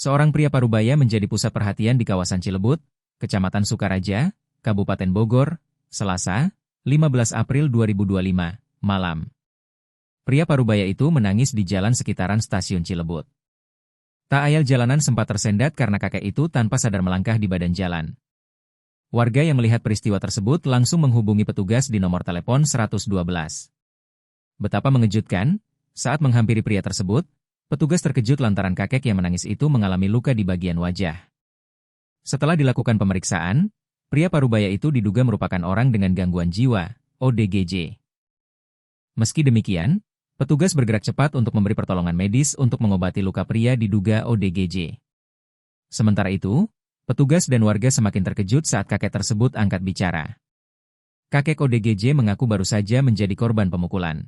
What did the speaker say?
Seorang pria parubaya menjadi pusat perhatian di kawasan Cilebut, Kecamatan Sukaraja, Kabupaten Bogor, Selasa, 15 April 2025, malam. Pria parubaya itu menangis di jalan sekitaran stasiun Cilebut. Tak ayal jalanan sempat tersendat karena kakek itu tanpa sadar melangkah di badan jalan. Warga yang melihat peristiwa tersebut langsung menghubungi petugas di nomor telepon 112. Betapa mengejutkan, saat menghampiri pria tersebut, petugas terkejut lantaran kakek yang menangis itu mengalami luka di bagian wajah. Setelah dilakukan pemeriksaan, pria parubaya itu diduga merupakan orang dengan gangguan jiwa, ODGJ. Meski demikian, petugas bergerak cepat untuk memberi pertolongan medis untuk mengobati luka pria diduga ODGJ. Sementara itu, petugas dan warga semakin terkejut saat kakek tersebut angkat bicara. Kakek ODGJ mengaku baru saja menjadi korban pemukulan.